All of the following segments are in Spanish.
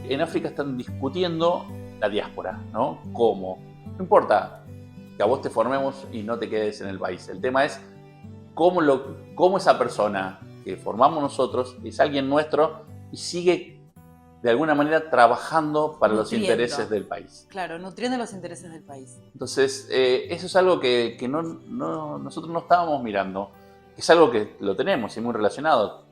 en África están discutiendo la diáspora, ¿no? ¿Cómo? No importa que a vos te formemos y no te quedes en el país. El tema es cómo esa persona que formamos nosotros es alguien nuestro y sigue de alguna manera trabajando para los intereses del país. Claro, nutriendo los intereses del país. Entonces, eso es algo que nosotros no estábamos mirando. Es algo que lo tenemos y muy relacionado.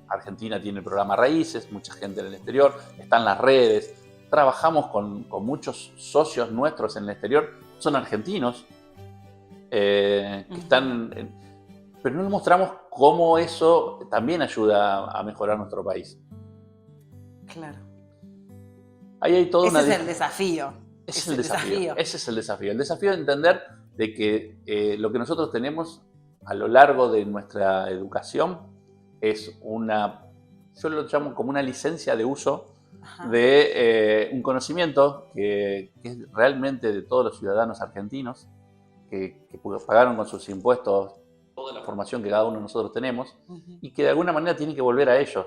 Argentina tiene el programa Raíces, mucha gente en el exterior, están las redes. Trabajamos con muchos socios nuestros en el exterior, son argentinos, que están... pero no les mostramos cómo eso también ayuda a mejorar nuestro país. Claro. Ahí hay toda Ese es el desafío. Ese es el desafío. Ese es el desafío. El desafío de entender de que lo que nosotros tenemos a lo largo de nuestra educación es yo lo llamo como una licencia de uso de un conocimiento que es realmente de todos los ciudadanos argentinos, que pagaron con sus impuestos toda la formación que cada uno de nosotros tenemos, y que de alguna manera tiene que volver a ellos,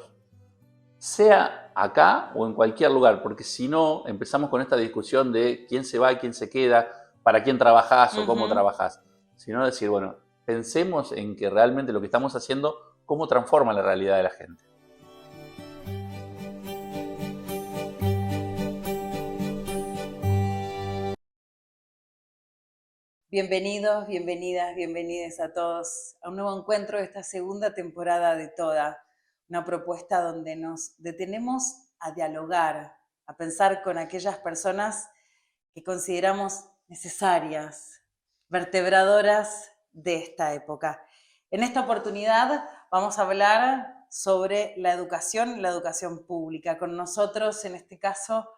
sea acá o en cualquier lugar, porque si no empezamos con esta discusión de quién se va y quién se queda, para quién trabajás o cómo trabajás, sino decir, bueno, pensemos en que realmente lo que estamos haciendo, cómo transforma la realidad de la gente. Bienvenidos, bienvenidas, bienvenides a todos a un nuevo encuentro de esta segunda temporada de Toda, una propuesta donde nos detenemos a dialogar, a pensar con aquellas personas que consideramos necesarias, vertebradoras de esta época. En esta oportunidad vamos a hablar sobre la educación pública. Con nosotros, en este caso,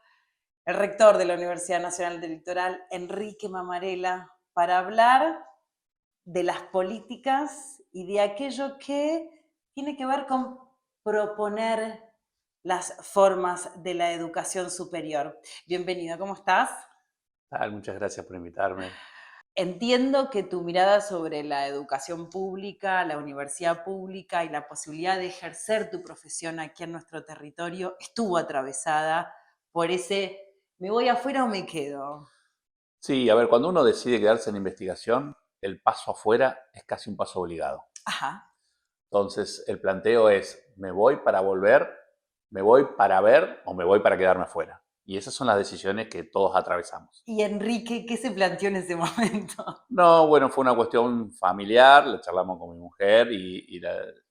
el rector de la Universidad Nacional del Litoral, Enrique Mamarela, para hablar de las políticas y de aquello que tiene que ver con proponer las formas de la educación superior. Bienvenido, ¿cómo estás? Muchas gracias por invitarme. Entiendo que tu mirada sobre la educación pública, la universidad pública y la posibilidad de ejercer tu profesión aquí en nuestro territorio estuvo atravesada por ese ¿me voy afuera o me quedo? Sí, a ver, cuando uno decide quedarse en investigación, el paso afuera es casi un paso obligado. Ajá. Entonces, el planteo es, ¿me voy para volver? ¿Me voy para ver o me voy para quedarme afuera? Y esas son las decisiones que todos atravesamos. ¿Y Enrique qué se planteó en ese momento? No, bueno, fue una cuestión familiar, la charlamos con mi mujer y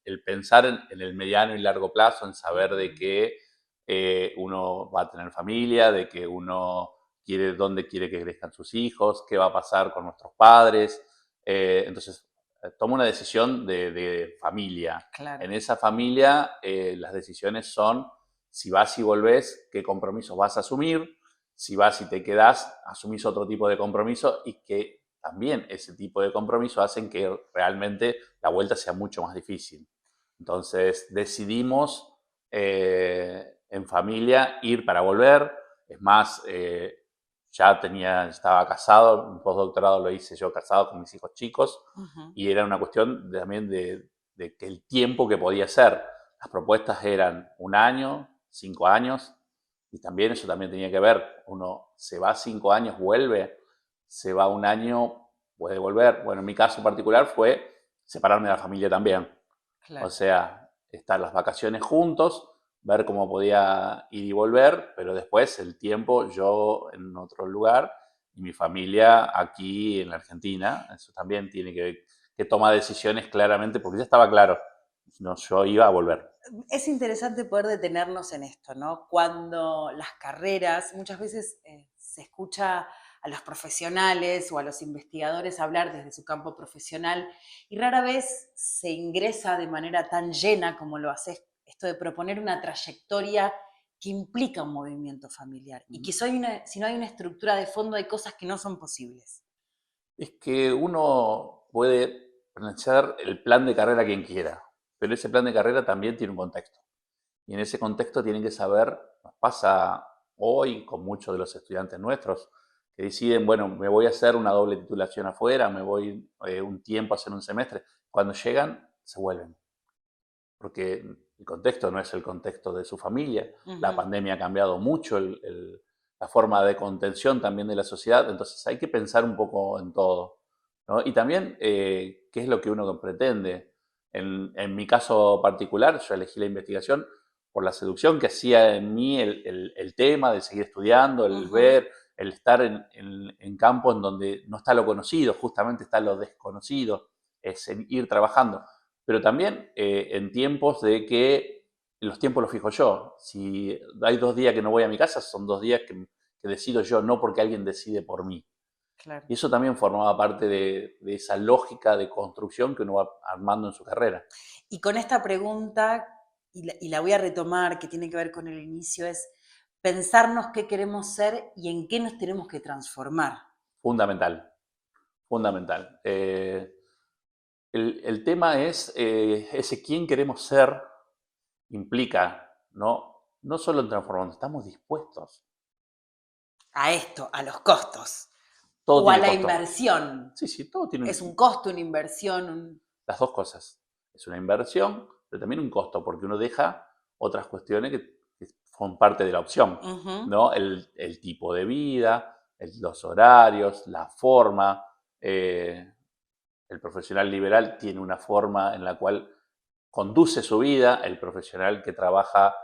el pensar en el mediano y largo plazo, en saber de que uno va a tener familia, de que uno quiere, dónde quiere que crezcan sus hijos, qué va a pasar con nuestros padres. Entonces, toma una decisión de familia. Claro. En esa familia, las decisiones son si vas y volvés, qué compromisos vas a asumir, si vas y te quedás, asumís otro tipo de compromiso y que también ese tipo de compromiso hacen que realmente la vuelta sea mucho más difícil. Entonces decidimos en familia ir para volver. Es más, estaba casado, un postdoctorado lo hice yo casado con mis hijos chicos y era una cuestión también de que el tiempo que podía ser. Las propuestas eran 1 año, 5 años, y también eso también tenía que ver. Uno se va 5 años, vuelve, se va 1 año, puede volver. Bueno, en mi caso particular fue separarme de la familia también. Claro. O sea, estar las vacaciones juntos, ver cómo podía ir y volver, pero después el tiempo yo en otro lugar y mi familia aquí en la Argentina. Eso también tiene que tomar decisiones claramente, porque ya estaba claro, no, yo iba a volver. Es interesante poder detenernos en esto, ¿no? Cuando las carreras, muchas veces se escucha a los profesionales o a los investigadores hablar desde su campo profesional y rara vez se ingresa de manera tan llena como lo haces esto de proponer una trayectoria que implica un movimiento familiar y que si no hay una estructura de fondo hay cosas que no son posibles. Es que uno puede plantear el plan de carrera quien quiera, pero ese plan de carrera también tiene un contexto. Y en ese contexto tienen que saber, nos pasa hoy con muchos de los estudiantes nuestros, que deciden, bueno, me voy a hacer una doble titulación afuera, me voy un tiempo a hacer un semestre. Cuando llegan, se vuelven. Porque el contexto no es el contexto de su familia. La Ujú. pandemia ha cambiado mucho la forma de contención también de la sociedad, entonces hay que pensar un poco en todo, ¿no? Y también qué es lo que uno pretende. En mi caso particular, yo elegí la investigación por la seducción que hacía en mí el tema de seguir estudiando, el Ujú. ver, el estar en campo en donde no está lo conocido, justamente está lo desconocido, es en ir trabajando. Pero también en tiempos de que los tiempos los fijo yo. Si hay 2 días que no voy a mi casa, son 2 días que decido yo, no porque alguien decide por mí. Claro. Y eso también formaba parte de esa lógica de construcción que uno va armando en su carrera. Y con esta pregunta, y la voy a retomar, que tiene que ver con el inicio, es pensarnos qué queremos ser y en qué nos tenemos que transformar. Fundamental, fundamental. El tema es ese quién queremos ser implica, no solo en transformarnos, estamos dispuestos. A esto, a los costos. Todo O a tiene la costo. inversión. Sí, sí, todo tiene Es un costo, una inversión. las dos cosas. Es una inversión, pero también un costo, porque uno deja otras cuestiones que son parte de la opción, Ujú. ¿no? El tipo de vida, los horarios, la forma. El profesional liberal tiene una forma en la cual conduce su vida, el profesional que trabaja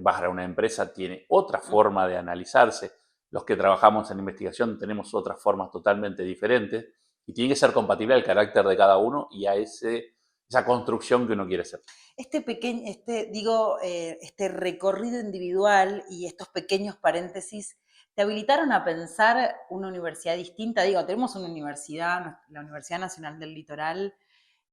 para una empresa tiene otra forma de analizarse, los que trabajamos en investigación tenemos otras formas totalmente diferentes y tiene que ser compatible al carácter de cada uno y a esa construcción que uno quiere hacer. Este pequeño, este recorrido individual y estos pequeños paréntesis te habilitaron a pensar una universidad distinta. Digo, tenemos una universidad, la Universidad Nacional del Litoral,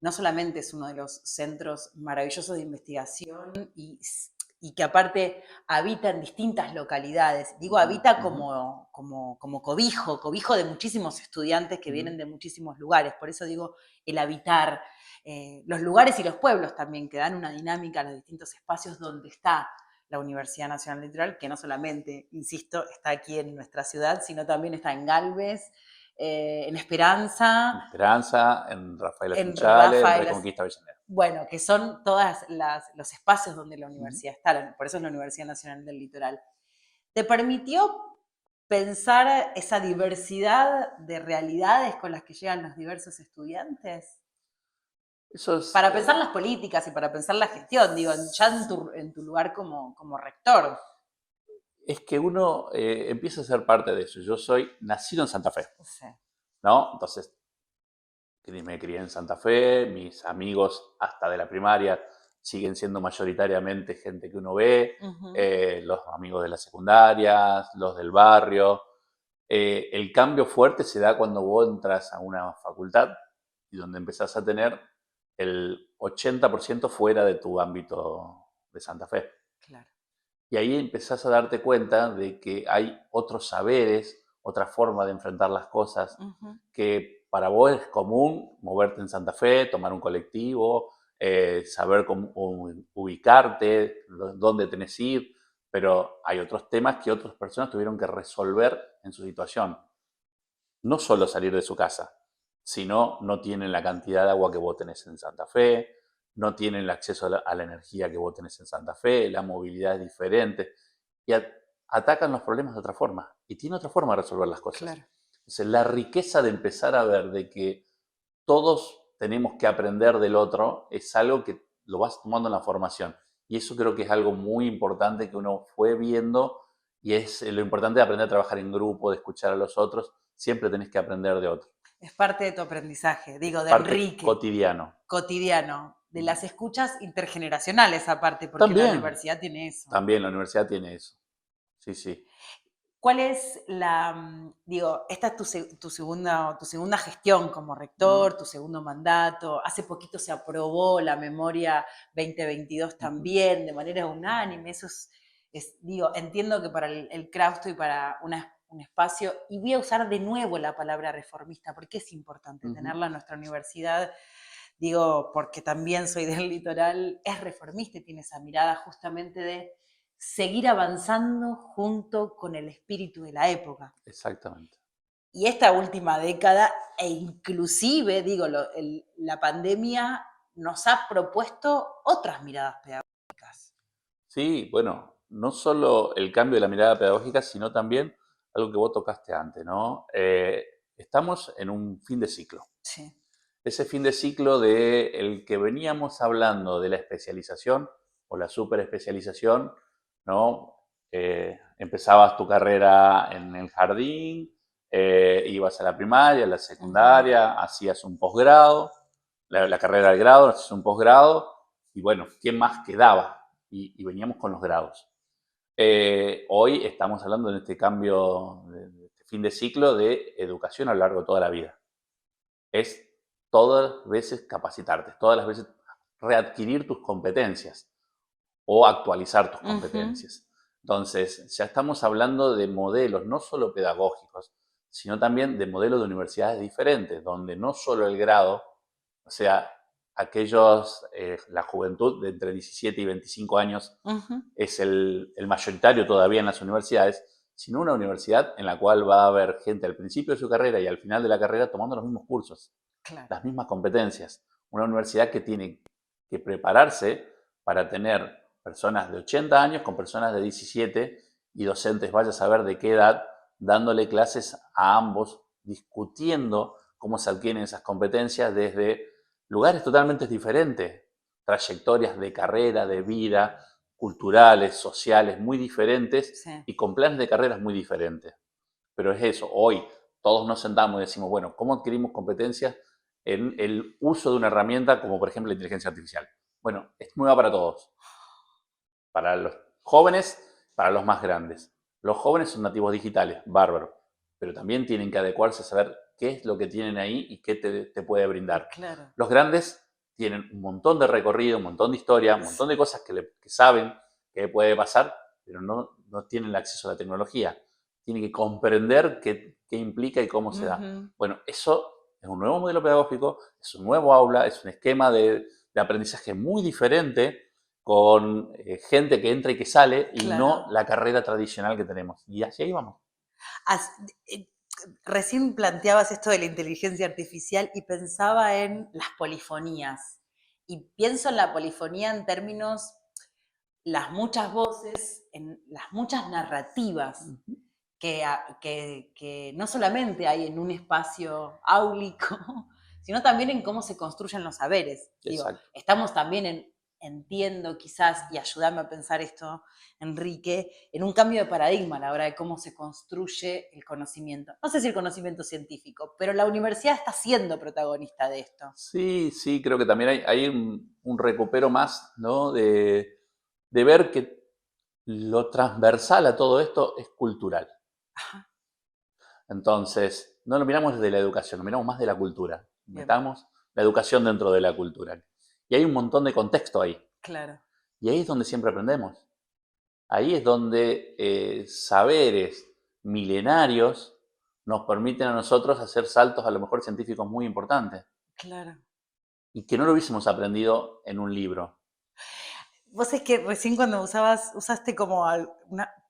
no solamente es uno de los centros maravillosos de investigación y que aparte habita en distintas localidades. Digo, habita como cobijo de muchísimos estudiantes que vienen de muchísimos lugares. Por eso digo, el habitar, los lugares y los pueblos también, que dan una dinámica a los distintos espacios donde está la Universidad Nacional Litoral, que no solamente, insisto, está aquí en nuestra ciudad, sino también está en Galvez, en Esperanza, En Esperanza, en Rafaela en Sunchales, en Rafael. Reconquista Avellaneda. Bueno, que son todos los espacios donde la universidad está, por eso es la Universidad Nacional del Litoral. ¿Te permitió pensar esa diversidad de realidades con las que llegan los diversos estudiantes? Eso es, Para pensar las políticas y para pensar la gestión, digo, ya en tu lugar como rector. es que uno empieza a ser parte de eso. Yo soy nacido en Santa Fe, Sí. ¿no? Entonces, me crié en Santa Fe, mis amigos hasta de la primaria siguen siendo mayoritariamente gente que uno ve, Ujú. los amigos de las secundarias, los del barrio. El cambio fuerte se da cuando vos entras a una facultad y donde empezás a tener el 80% fuera de tu ámbito de Santa Fe. Claro. Y ahí empezás a darte cuenta de que hay otros saberes, otra forma de enfrentar las cosas, Ujú. que para vos es común moverte en Santa Fe, tomar un colectivo, saber cómo ubicarte, dónde tenés que ir, pero hay otros temas que otras personas tuvieron que resolver en su situación. No solo salir de su casa, sino no tienen la cantidad de agua que vos tenés en Santa Fe, no tienen el acceso a la energía que vos tenés en Santa Fe, la movilidad es diferente y atacan los problemas de otra forma y tiene otra forma de resolver las cosas. Claro. Entonces, la riqueza de empezar a ver de que todos tenemos que aprender del otro es algo que lo vas tomando en la formación y eso creo que es algo muy importante que uno fue viendo y es lo importante de aprender a trabajar en grupo, de escuchar a los otros, siempre tenés que aprender de otro. Es parte de tu aprendizaje, Es digo, de parte Enrique, cotidiano. cotidiano, de las escuchas intergeneracionales aparte, porque la También, universidad tiene eso. también la universidad tiene eso. Sí, sí. ¿Cuál es digo, esta es tu segunda gestión como rector, tu segundo mandato? Hace poquito se aprobó la memoria 2022 también, de manera unánime. Eso digo, entiendo que para el claustro y para un espacio, y voy a usar de nuevo la palabra reformista, porque es importante tenerla en nuestra universidad, digo, porque también soy del litoral, es reformista y tiene esa mirada justamente de seguir avanzando junto con el espíritu de la época. Exactamente. Y esta última década, e inclusive, digo, la pandemia nos ha propuesto otras miradas pedagógicas. Sí, bueno, no solo el cambio de la mirada pedagógica, sino también algo que vos tocaste antes, ¿no? Estamos en un fin de ciclo. Sí. Ese fin de ciclo de el que veníamos hablando de la especialización o la superespecialización, ¿no? Empezabas tu carrera en el jardín, ibas a la primaria, a la secundaria, hacías un posgrado, la carrera del grado, hacías un posgrado, y bueno, ¿quién más quedaba? Y veníamos con los grados. Hoy estamos hablando en este cambio de este fin de ciclo de educación a lo largo de toda la vida. Es todas las veces capacitarte, todas las veces readquirir tus competencias o actualizar tus competencias. Entonces, ya estamos hablando de modelos no solo pedagógicos, sino también de modelos de universidades diferentes, donde no solo el grado, o sea, la juventud de entre 17 y 25 años es el mayoritario todavía en las universidades, sino una universidad en la cual va a haber gente al principio de su carrera y al final de la carrera tomando los mismos cursos, Claro. las mismas competencias. Una universidad que tiene que prepararse para tener personas de 80 años con personas de 17 y docentes, vaya a saber de qué edad, dándole clases a ambos, discutiendo cómo se adquieren esas competencias desde lugares totalmente diferentes, trayectorias de carrera, de vida, culturales, sociales, muy diferentes, Sí. y con planes de carreras muy diferentes. Pero es eso, hoy todos nos sentamos y decimos, bueno, ¿cómo adquirimos competencias en el uso de una herramienta como por ejemplo la inteligencia artificial? Bueno, es nueva para todos, para los jóvenes, para los más grandes. Los jóvenes son nativos digitales, bárbaro, pero también tienen que adecuarse a saber qué es lo que tienen ahí y qué te puede brindar. Claro. Los grandes tienen un montón de recorrido, un montón de historia, un montón de cosas que saben que puede pasar, pero no tienen el acceso a la tecnología. Tienen que comprender qué implica y cómo se da. Bueno, eso es un nuevo modelo pedagógico, es un nuevo aula, es un esquema de aprendizaje muy diferente, con gente que entra y que sale, y Claro. no la carrera tradicional que tenemos. Y así ahí vamos. Recién planteabas esto de la inteligencia artificial y pensaba en las polifonías. Y pienso en la polifonía en términos, las muchas voces, en las muchas narrativas que no solamente hay en un espacio áulico, sino también en cómo se construyen los saberes. Digo, estamos también entiendo quizás, y ayúdame a pensar esto, Enrique, en un cambio de paradigma a la hora de cómo se construye el conocimiento. No sé si el conocimiento científico, pero la universidad está siendo protagonista de esto. Sí, sí, creo que también hay un recupero más, ¿no? De ver que lo transversal a todo esto es cultural. Ajá. Entonces, no lo miramos desde la educación, lo miramos más de la cultura. Bien. Metamos la educación dentro de la cultura. Y hay un montón de contexto ahí. Claro. Y ahí es donde siempre aprendemos. Ahí es donde saberes milenarios nos permiten a nosotros hacer saltos a lo mejor científicos muy importantes. Claro. Y que no lo hubiésemos aprendido en un libro. Vos es que recién cuando usaste como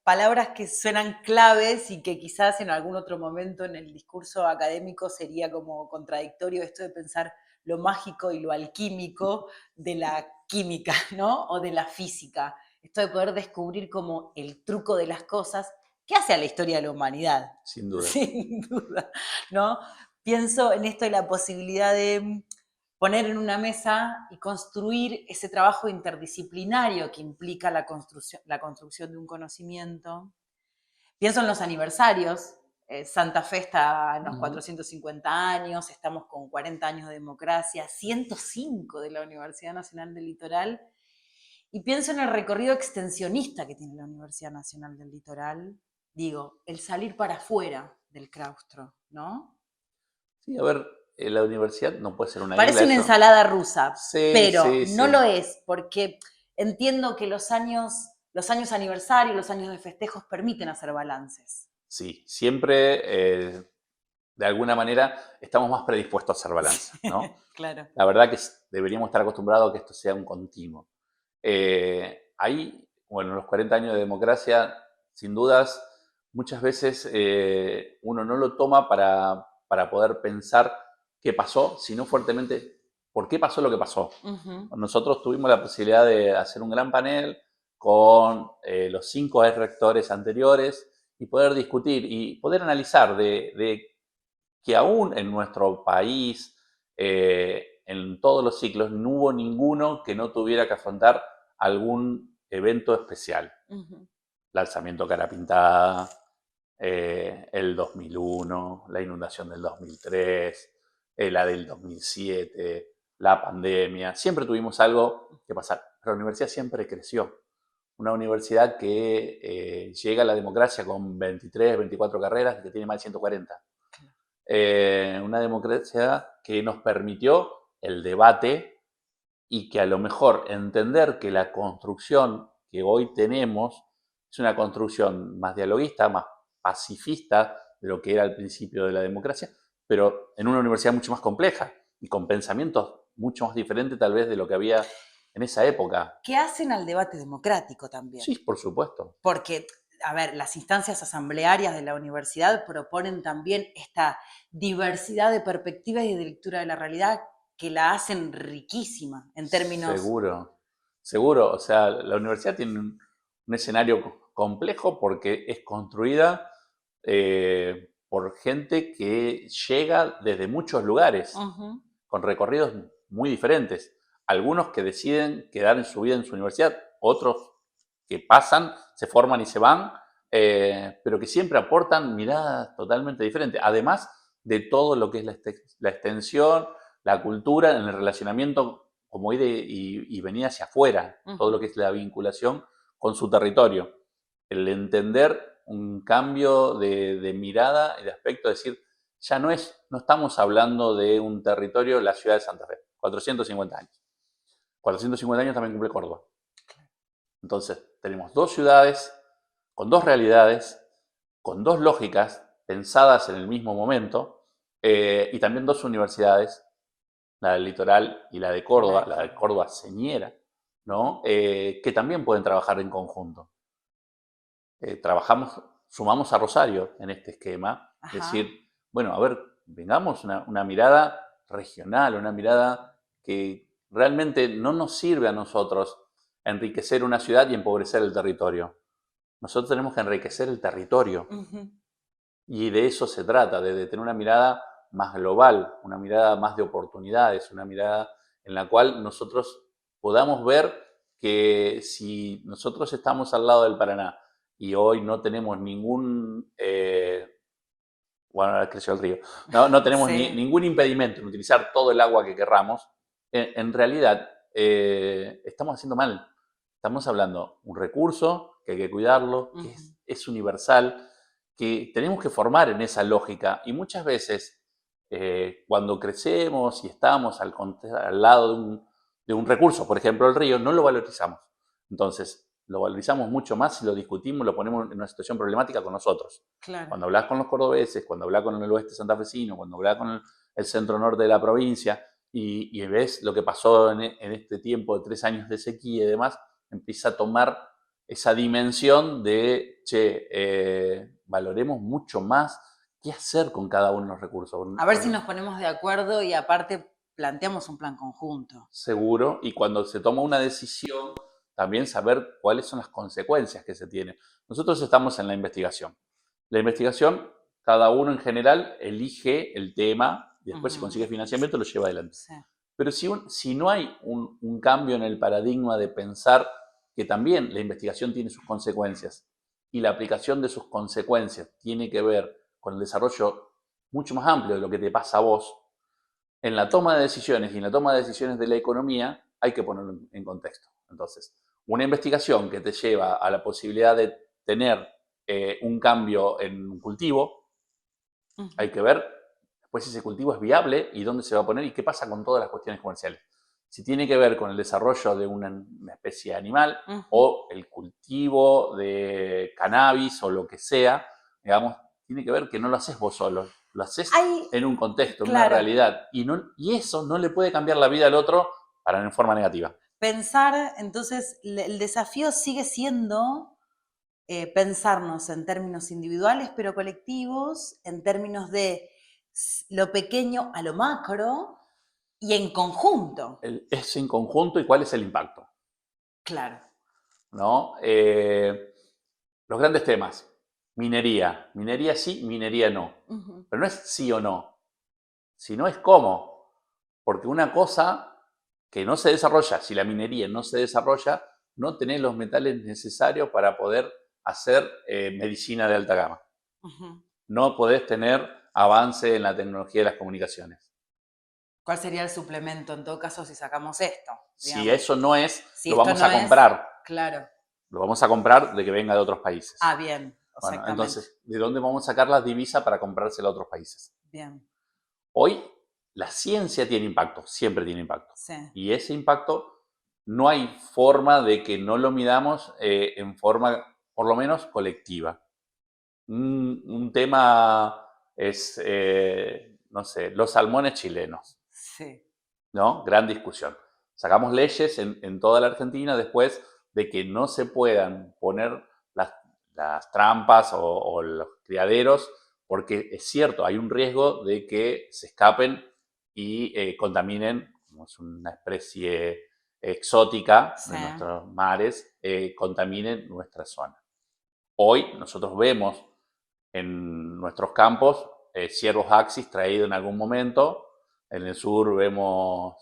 palabras que suenan claves y que quizás en algún otro momento en el discurso académico sería como contradictorio esto de pensar lo mágico y lo alquímico de la química, ¿no? O de la física. Esto de poder descubrir como el truco de las cosas que hace a la historia de la humanidad. Sin duda. Sin duda, ¿no? Pienso en esto de la posibilidad de poner en una mesa y construir ese trabajo interdisciplinario que implica la construcción de un conocimiento. Pienso en los aniversarios. Santa Fe está en los 450 años, estamos con 40 años de democracia, 105 de la Universidad Nacional del Litoral. Y pienso en el recorrido extensionista que tiene la Universidad Nacional del Litoral. Digo, el salir para afuera del claustro, ¿no? Sí, a ver, la universidad no puede ser una Parece isla. una ensalada rusa, sí, pero sí, no sí. lo es, porque entiendo que los años aniversarios, los años de festejos permiten hacer balances. Sí, siempre, de alguna manera, estamos más predispuestos a hacer balance, ¿no? Claro. La verdad que deberíamos estar acostumbrados a que esto sea un continuo. Ahí, bueno, los 40 años de democracia, sin dudas, muchas veces uno no lo toma para poder pensar qué pasó, sino fuertemente por qué pasó lo que pasó. Nosotros tuvimos la posibilidad de hacer un gran panel con los 5 rectores anteriores y poder discutir y poder analizar de que aún en nuestro país, en todos los ciclos, no hubo ninguno que no tuviera que afrontar algún evento especial. Lanzamiento Cara Pintada, el 2001, la inundación del 2003, la del 2007, la pandemia. Siempre tuvimos algo que pasar. Pero la universidad siempre creció. Una universidad que llega a la democracia con 23, 24 carreras y que tiene más de 140. Una democracia que nos permitió el debate y que a lo mejor entender que la construcción que hoy tenemos es una construcción más dialoguista, más pacifista de lo que era al principio de la democracia, pero en una universidad mucho más compleja y con pensamientos mucho más diferentes tal vez de lo que había en esa época. ¿Qué hacen al debate democrático también? Sí, por supuesto. Porque, a ver, las instancias asamblearias de la universidad proponen también esta diversidad de perspectivas y de lectura de la realidad que la hacen riquísima en términos... Seguro. O sea, la universidad tiene un escenario complejo porque es construida por gente que llega desde muchos lugares, con recorridos muy diferentes. Algunos que deciden quedar en su vida en su universidad, otros que pasan, se forman y se van, pero que siempre aportan miradas totalmente diferentes. Además de todo lo que es la extensión, la cultura, en el relacionamiento como ir y venir hacia afuera, todo lo que es la vinculación con su territorio. El entender un cambio de mirada y de aspecto, decir, ya no estamos hablando de un territorio, la ciudad de Santa Fe, 450 años. 450 años también cumple Córdoba. Entonces, tenemos 2 ciudades con 2 realidades, con 2 lógicas pensadas en el mismo momento, y también 2 universidades, la del litoral y la de Córdoba señera, ¿no? Que también pueden trabajar en conjunto. Sumamos a Rosario en este esquema, es decir, bueno, a ver, vengamos una mirada regional, una mirada que realmente no nos sirve a nosotros enriquecer una ciudad y empobrecer el territorio. Nosotros tenemos que enriquecer el territorio. Y de eso se trata, de tener una mirada más global, una mirada más de oportunidades, una mirada en la cual nosotros podamos ver que si nosotros estamos al lado del Paraná y hoy no tenemos ningún, bueno, ahora creció el río, no tenemos ningún impedimento en utilizar todo el agua que querramos, en realidad estamos haciendo mal. Estamos hablando de un recurso que hay que cuidarlo, que es universal, que tenemos que formar en esa lógica. Y muchas veces, cuando crecemos y estamos al lado de un recurso, por ejemplo el río, no lo valorizamos. Entonces, lo valorizamos mucho más si lo discutimos, lo ponemos en una situación problemática con nosotros. Claro. Cuando hablas con los cordobeses, cuando hablas con el oeste santafesino, cuando hablas con el centro norte de la provincia y ves lo que pasó en este tiempo de 3 años de sequía y demás, empieza a tomar esa dimensión de, valoremos mucho más qué hacer con cada uno de los recursos. A ver si nos ponemos de acuerdo y aparte planteamos un plan conjunto. Seguro, y cuando se toma una decisión, también saber cuáles son las consecuencias que se tienen. Nosotros estamos en la investigación. La investigación, cada uno en general elige el tema y después si consigue financiamiento lo lleva adelante. Sí. Pero si no hay un cambio en el paradigma de pensar que también la investigación tiene sus consecuencias y la aplicación de sus consecuencias tiene que ver con el desarrollo mucho más amplio de lo que te pasa a vos, en la toma de decisiones y en la toma de decisiones de la economía hay que ponerlo en contexto. Entonces, una investigación que te lleva a la posibilidad de tener un cambio en un cultivo, hay que ver después si ese cultivo es viable y dónde se va a poner y qué pasa con todas las cuestiones comerciales. Si tiene que ver con el desarrollo de una especie animal o el cultivo de cannabis o lo que sea, digamos, tiene que ver que no lo haces vos solo, lo haces en un contexto, en una realidad. Y eso no le puede cambiar la vida al otro en forma negativa. Pensar, entonces, el desafío sigue siendo pensarnos en términos individuales pero colectivos, en términos de lo pequeño a lo macro y en conjunto. Es en conjunto y cuál es el impacto. Claro. ¿no? Los grandes temas, minería sí, minería no. Pero no es sí o no, sino es cómo. Porque una cosa que no se desarrolla, si la minería no se desarrolla, no tenés los metales necesarios para poder hacer medicina de alta gama. No podés tener avance en la tecnología de las comunicaciones. ¿Cuál sería el suplemento en todo caso si sacamos esto? Digamos? Si eso no es, si lo vamos a comprar. Claro. Lo vamos a comprar de que venga de otros países. Ah, bien. Bueno, entonces, ¿de dónde vamos a sacar las divisas para comprársela a otros países? Bien. Hoy la ciencia tiene impacto, siempre tiene impacto. Sí. Y ese impacto no hay forma de que no lo midamos en forma, por lo menos, colectiva. Un tema es, no sé, los salmones chilenos. Sí. ¿No? Gran discusión. Sacamos leyes en toda la Argentina después de que no se puedan poner las trampas o los criaderos, porque es cierto, hay un riesgo de que se escapen y contaminen, como es una especie exótica de nuestros mares, contaminen nuestra zona. Hoy nosotros vemos en nuestros campos ciervos axis traídos en algún momento. En el sur vemos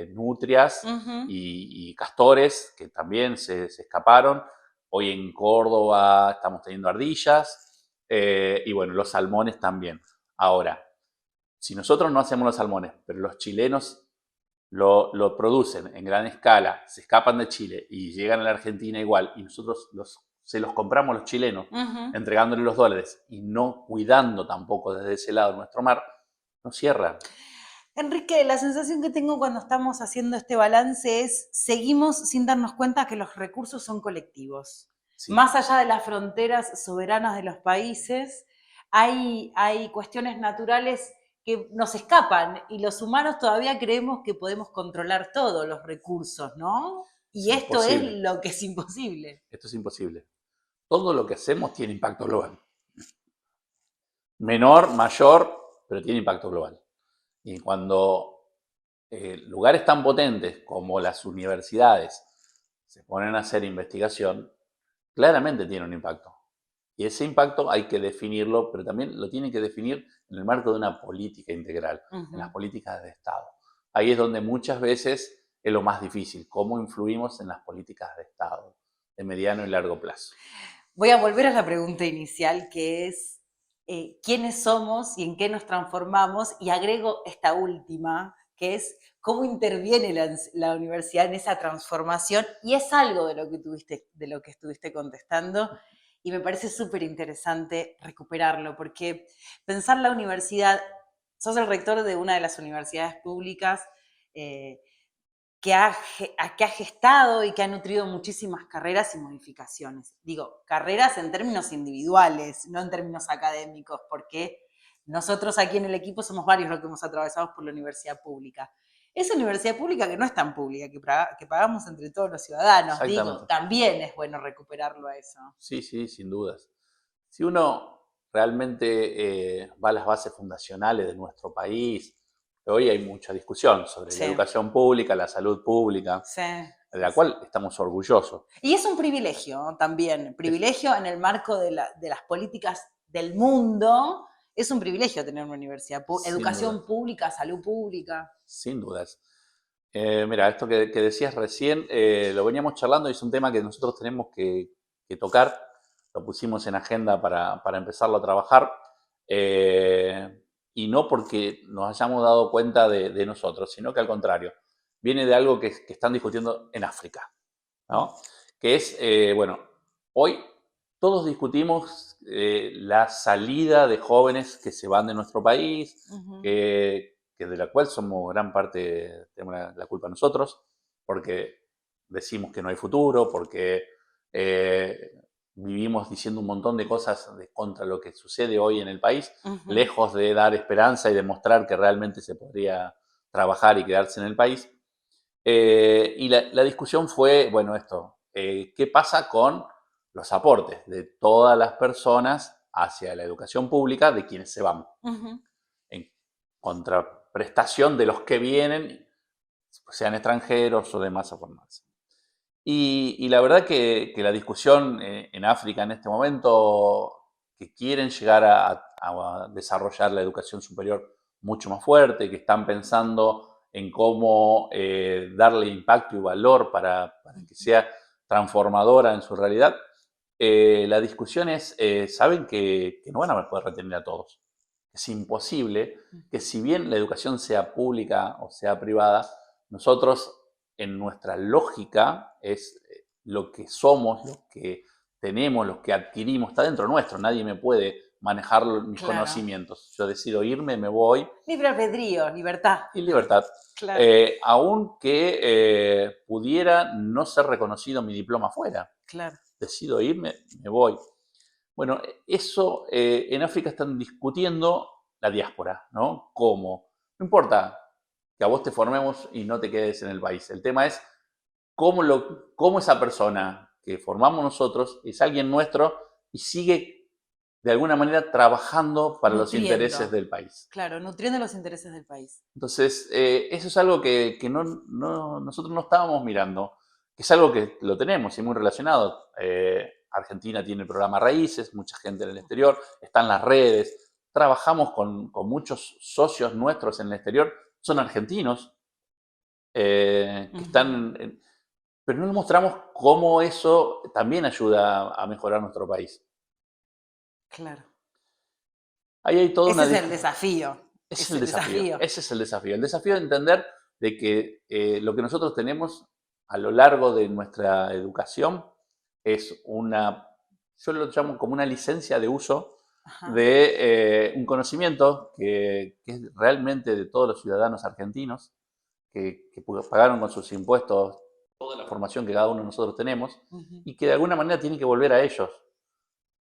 nutrias y castores que también se escaparon. Hoy en Córdoba estamos teniendo ardillas y bueno, los salmones también. Ahora, si nosotros no hacemos los salmones, pero los chilenos lo producen en gran escala, se escapan de Chile y llegan a la Argentina igual, y nosotros se los compramos los chilenos, entregándoles los dólares y no cuidando tampoco desde ese lado nuestro mar, no cierra. Enrique, la sensación que tengo cuando estamos haciendo este balance es, seguimos sin darnos cuenta que los recursos son colectivos. Sí. Más allá de las fronteras soberanas de los países, hay cuestiones naturales que nos escapan y los humanos todavía creemos que podemos controlar todos los recursos, ¿no? Y esto es lo que es imposible. Esto es imposible. Todo lo que hacemos tiene impacto global. Menor, mayor, pero tiene impacto global. Y cuando lugares tan potentes como las universidades se ponen a hacer investigación, claramente tiene un impacto. Y ese impacto hay que definirlo, pero también lo tienen que definir en el marco de una política integral, en las políticas de Estado. Ahí es donde muchas veces es lo más difícil, cómo influimos en las políticas de Estado, de mediano y largo plazo. Voy a volver a la pregunta inicial, que es quiénes somos y en qué nos transformamos, y agrego esta última, que es cómo interviene la universidad en esa transformación, y es algo de lo que estuviste contestando, y me parece súper interesante recuperarlo, porque pensar la universidad, sos el rector de una de las universidades públicas que ha gestado y que ha nutrido muchísimas carreras y modificaciones. Digo, carreras en términos individuales, no en términos académicos, porque nosotros aquí en el equipo somos varios los que hemos atravesado por la universidad pública. Esa universidad pública que no es tan pública, que pagamos entre todos los ciudadanos, digo, también es bueno recuperarlo a eso. Sí, sí, sin dudas. Si uno realmente va a las bases fundacionales de nuestro país, hoy hay mucha discusión sobre la educación pública, la salud pública, de la cual estamos orgullosos. Y es un privilegio también, privilegio en el marco de las políticas del mundo. Es un privilegio tener una universidad, educación pública, salud pública. Sin dudas. Mira, esto que decías recién, lo veníamos charlando y es un tema que nosotros tenemos que tocar. Lo pusimos en agenda para empezarlo a trabajar. Y no porque nos hayamos dado cuenta de nosotros, sino que al contrario, viene de algo que están discutiendo en África, ¿no? Que es, bueno, hoy todos discutimos la salida de jóvenes que se van de nuestro país, que de la cual somos gran parte, tenemos la culpa nosotros, porque decimos que no hay futuro, porque vivimos diciendo un montón de cosas contra lo que sucede hoy en el país, lejos de dar esperanza y demostrar que realmente se podría trabajar y quedarse en el país. Y la discusión fue, bueno, esto, ¿qué pasa con los aportes de todas las personas hacia la educación pública de quienes se van? En contraprestación de los que vienen, sean extranjeros o de masa formarse. Y la verdad que la discusión en África en este momento, que quieren llegar a desarrollar la educación superior mucho más fuerte, que están pensando en cómo darle impacto y valor para que sea transformadora en su realidad, la discusión es, saben que no van a poder retener a todos. Es imposible que, si bien la educación sea pública o sea privada, nosotros en nuestra lógica es lo que somos, lo que tenemos, lo que adquirimos, está dentro nuestro. Nadie me puede manejar mis conocimientos. Yo decido irme, me voy. Libre albedrío, libertad. Y libertad. Claro. Aunque pudiera no ser reconocido mi diploma afuera. Claro. Decido irme, me voy. Bueno, eso en África están discutiendo la diáspora, ¿no? ¿Cómo? No importa que a vos te formemos y no te quedes en el país. El tema es cómo esa persona que formamos nosotros es alguien nuestro y sigue de alguna manera trabajando para los intereses del país. Claro, nutriendo los intereses del país. Entonces, eso es algo que nosotros no estábamos mirando, que es algo que lo tenemos y muy relacionado. Argentina tiene el programa Raíces, mucha gente en el exterior, están las redes, trabajamos con muchos socios nuestros en el exterior, son argentinos, que están, pero no les mostramos cómo eso también ayuda a mejorar nuestro país. Claro. Ahí hay todo Ese es el desafío. Ese es el desafío. Ese es el desafío. El desafío de entender de que lo que nosotros tenemos a lo largo de nuestra educación es yo lo llamo como una licencia de uso de un conocimiento que es realmente de todos los ciudadanos argentinos, que pagaron con sus impuestos toda la formación que cada uno de nosotros tenemos, y que de alguna manera tiene que volver a ellos,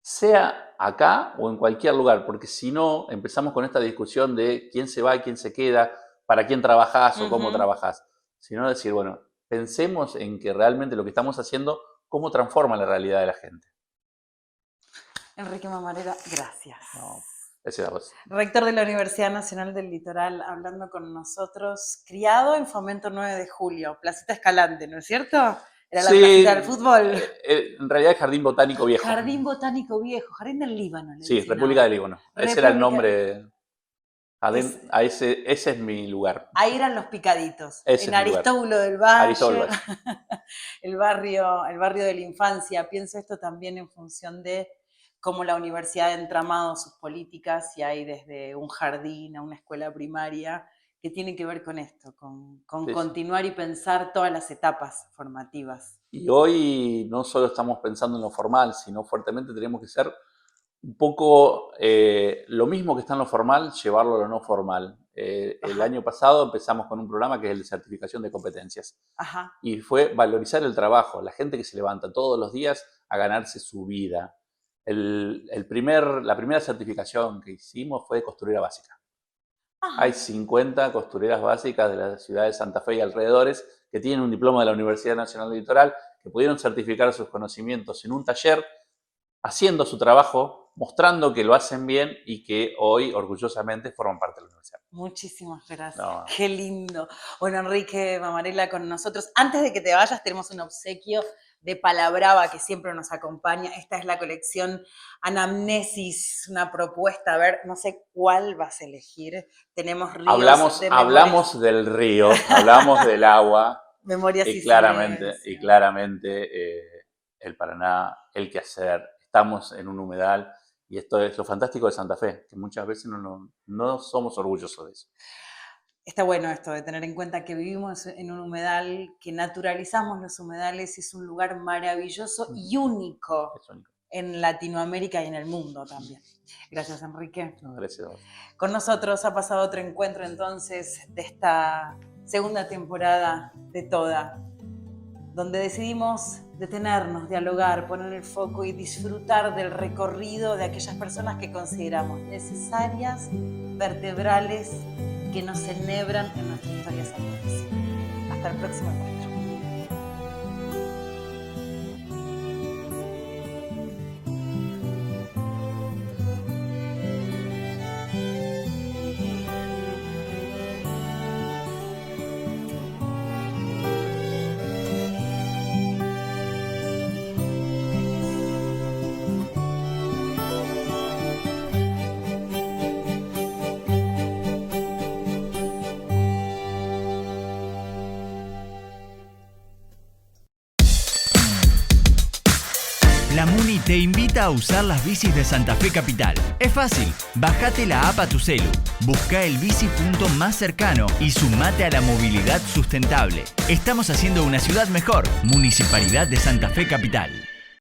sea acá o en cualquier lugar, porque si no empezamos con esta discusión de quién se va y quién se queda, para quién trabajás o cómo trabajás, sino decir, bueno, pensemos en que realmente lo que estamos haciendo, cómo transforma la realidad de la gente. Enrique Mamarela, gracias. No, gracias a vos. Rector de la Universidad Nacional del Litoral, hablando con nosotros, criado en Fomento 9 de Julio, Placita Escalante, ¿no es cierto? Era la placita del fútbol. En realidad es Jardín Botánico Viejo. Jardín Botánico Viejo, Jardín del Líbano. Sí, República del Líbano. Ese era el nombre. Ese es mi lugar. Ahí eran los picaditos. Ese en Aristóbulo del Valle. el barrio de la infancia. Pienso esto también en función de cómo la universidad ha entramado sus políticas, y hay desde un jardín a una escuela primaria que tiene que ver con esto, con continuar y pensar todas las etapas formativas. Y hoy no solo estamos pensando en lo formal, sino fuertemente tenemos que ser un poco lo mismo que está en lo formal, llevarlo a lo no formal. El año pasado empezamos con un programa que es el de certificación de competencias. Y fue valorizar el trabajo, la gente que se levanta todos los días a ganarse su vida. La primera certificación que hicimos fue de costurera básica. Hay 50 costureras básicas de la ciudad de Santa Fe y alrededores que tienen un diploma de la Universidad Nacional del Litoral, que pudieron certificar sus conocimientos en un taller, haciendo su trabajo, mostrando que lo hacen bien y que hoy orgullosamente forman parte de la universidad. Muchísimas gracias. No. Qué lindo. Bueno, Enrique Mamarela con nosotros. Antes de que te vayas, tenemos un obsequio de Palabrava que siempre nos acompaña. Esta es la colección Anamnesis, una propuesta. A ver, no sé cuál vas a elegir. Tenemos ríos. Hablamos del río, hablamos del agua. Memorias y claramente el Paraná, el quehacer. Estamos en un humedal y esto es lo fantástico de Santa Fe, que muchas veces no somos orgullosos de eso. Está bueno esto de tener en cuenta que vivimos en un humedal, que naturalizamos los humedales, y es un lugar maravilloso y único en Latinoamérica y en el mundo también. Gracias, Enrique. No, gracias. Con nosotros ha pasado otro encuentro entonces de esta segunda temporada de Toda, donde decidimos detenernos, dialogar, poner el foco y disfrutar del recorrido de aquellas personas que consideramos necesarias, vertebrales, que nos enhebran en nuestra historia salvaje. Hasta el próximo encuentro. La Muni te invita a usar las bicis de Santa Fe Capital. Es fácil, bajate la app a tu celu, busca el bicipunto más cercano y sumate a la movilidad sustentable. Estamos haciendo una ciudad mejor. Municipalidad de Santa Fe Capital.